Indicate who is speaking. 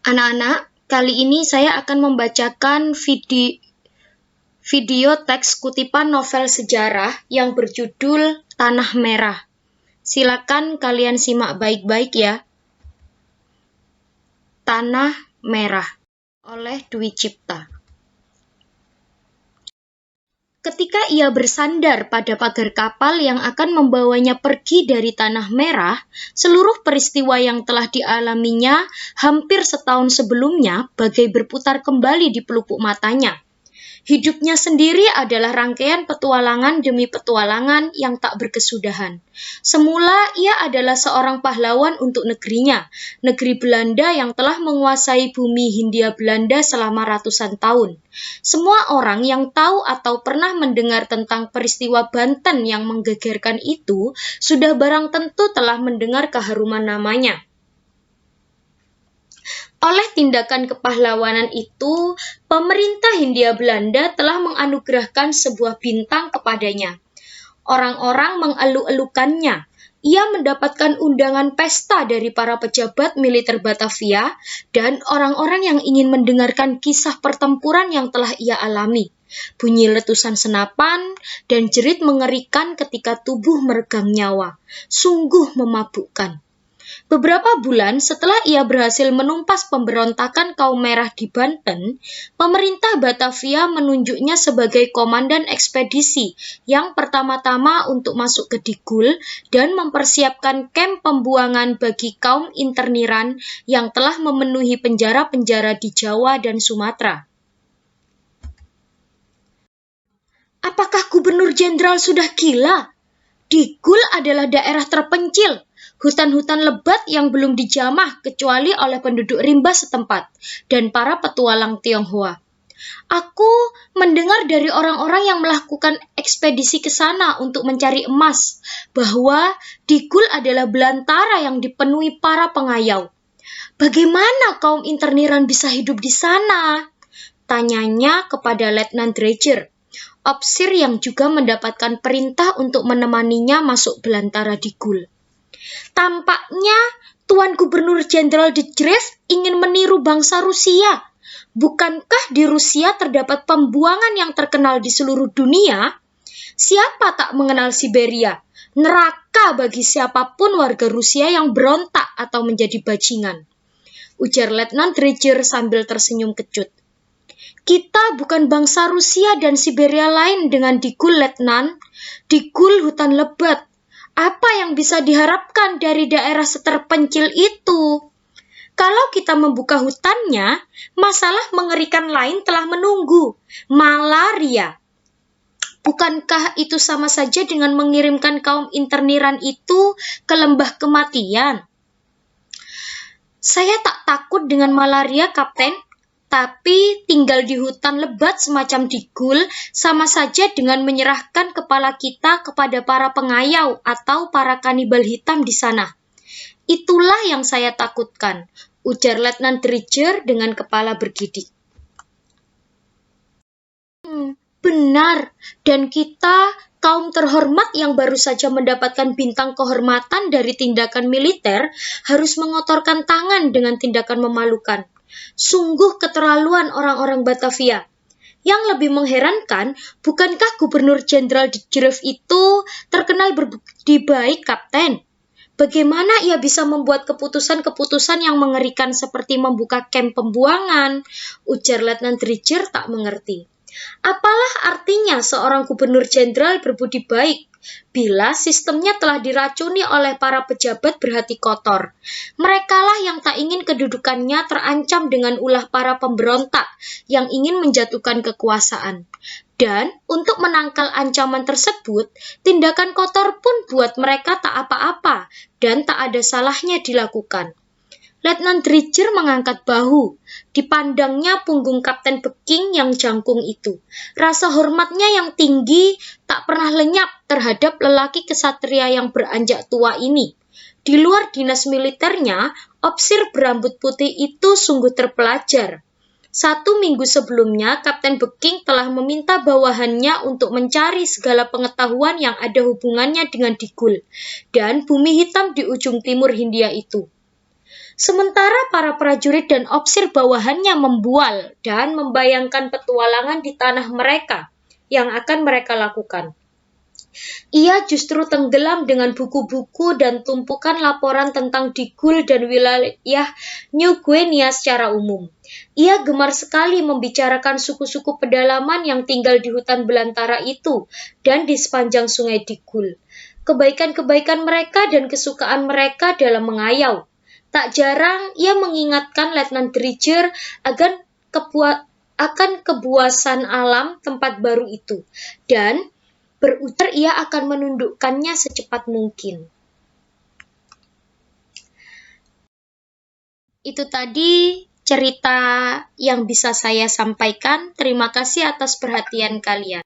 Speaker 1: Anak-anak, kali ini saya akan membacakan video teks kutipan novel sejarah yang berjudul Tanah Merah. Silakan kalian simak baik-baik ya. Tanah Merah oleh Dwi Cipta. Ketika ia bersandar pada pagar kapal yang akan membawanya pergi dari Tanah Merah, seluruh peristiwa yang telah dialaminya hampir setahun sebelumnya bagai berputar kembali di pelupuk matanya. Hidupnya sendiri adalah rangkaian petualangan demi petualangan yang tak berkesudahan. Semula ia adalah seorang pahlawan untuk negerinya, negeri Belanda yang telah menguasai bumi Hindia Belanda selama ratusan tahun. Semua orang yang tahu atau pernah mendengar tentang peristiwa Banten yang menggegerkan itu, sudah barang tentu telah mendengar keharuman namanya. Oleh tindakan kepahlawanan itu, pemerintah Hindia Belanda telah menganugerahkan sebuah bintang kepadanya. Orang-orang mengeluk-elukannya. Ia mendapatkan undangan pesta dari para pejabat militer Batavia dan orang-orang yang ingin mendengarkan kisah pertempuran yang telah ia alami. Bunyi letusan senapan dan jerit mengerikan ketika tubuh meregang nyawa. Sungguh memabukkan. Beberapa bulan setelah ia berhasil menumpas pemberontakan kaum merah di Banten, pemerintah Batavia menunjuknya sebagai komandan ekspedisi yang pertama-tama untuk masuk ke Digul dan mempersiapkan kamp pembuangan bagi kaum interniran yang telah memenuhi penjara-penjara di Jawa dan Sumatera. Apakah Gubernur Jenderal sudah gila? Digul adalah daerah terpencil, hutan-hutan lebat yang belum dijamah kecuali oleh penduduk rimba setempat dan para petualang Tionghoa. Aku mendengar dari orang-orang yang melakukan ekspedisi ke sana untuk mencari emas, bahwa Digul adalah belantara yang dipenuhi para pengayau. Bagaimana kaum interniran bisa hidup di sana? Tanyanya kepada Letnan Drejer, opsir yang juga mendapatkan perintah untuk menemaninya masuk belantara Digul. Tampaknya Tuan Gubernur Jenderal de Dreef ingin meniru bangsa Rusia. Bukankah di Rusia terdapat pembuangan yang terkenal di seluruh dunia? Siapa tak mengenal Siberia? Neraka bagi siapapun warga Rusia yang berontak atau menjadi bajingan. Ujar Letnan Drejer sambil tersenyum kecut. Kita bukan bangsa Rusia dan Siberia lain dengan Digul, Letnan. Digul hutan lebat. Apa yang bisa diharapkan dari daerah seterpencil itu? Kalau kita membuka hutannya, masalah mengerikan lain telah menunggu. Malaria. Bukankah itu sama saja dengan mengirimkan kaum interniran itu ke lembah kematian? Saya tak takut dengan malaria, Kapten. Tapi tinggal di hutan lebat semacam Digul sama saja dengan menyerahkan kepala kita kepada para pengayau atau para kanibal hitam di sana. Itulah yang saya takutkan, ujar Letnan Drejer dengan kepala bergidik. Benar, dan kita, kaum terhormat yang baru saja mendapatkan bintang kehormatan dari tindakan militer, harus mengotorkan tangan dengan tindakan memalukan. Sungguh keterlaluan orang-orang Batavia. Yang lebih mengherankan, bukankah Gubernur Jenderal de Dreef itu terkenal berbudi baik, Kapten? Bagaimana ia bisa membuat keputusan-keputusan yang mengerikan seperti membuka kamp pembuangan? Ujar Letnan Drejer tak mengerti. Apalah artinya seorang gubernur jenderal berbudi baik bila sistemnya telah diracuni oleh para pejabat berhati kotor? Merekalah yang tak ingin kedudukannya terancam dengan ulah para pemberontak yang ingin menjatuhkan kekuasaan. Dan untuk menangkal ancaman tersebut, tindakan kotor pun buat mereka tak apa-apa dan tak ada salahnya dilakukan. Letnan Drejer mengangkat bahu. Dipandangnya punggung Kapten Beking yang jangkung itu. Rasa hormatnya yang tinggi tak pernah lenyap terhadap lelaki kesatria yang beranjak tua ini. Di luar dinas militernya, opsir berambut putih itu sungguh terpelajar. 1 minggu sebelumnya, Kapten Beking telah meminta bawahannya untuk mencari segala pengetahuan yang ada hubungannya dengan Digul dan bumi hitam di ujung timur Hindia itu. Sementara para prajurit dan opsir bawahannya membual dan membayangkan petualangan di tanah mereka yang akan mereka lakukan. Ia justru tenggelam dengan buku-buku dan tumpukan laporan tentang Digul dan wilayah New Guinea secara umum. Ia gemar sekali membicarakan suku-suku pedalaman yang tinggal di hutan belantara itu dan di sepanjang sungai Digul. Kebaikan-kebaikan mereka dan kesukaan mereka dalam mengayau. Tak jarang ia mengingatkan Letnan Dredger akan kebuasan alam tempat baru itu, dan berujar ia akan menundukkannya secepat mungkin. Itu tadi cerita yang bisa saya sampaikan. Terima kasih atas perhatian kalian.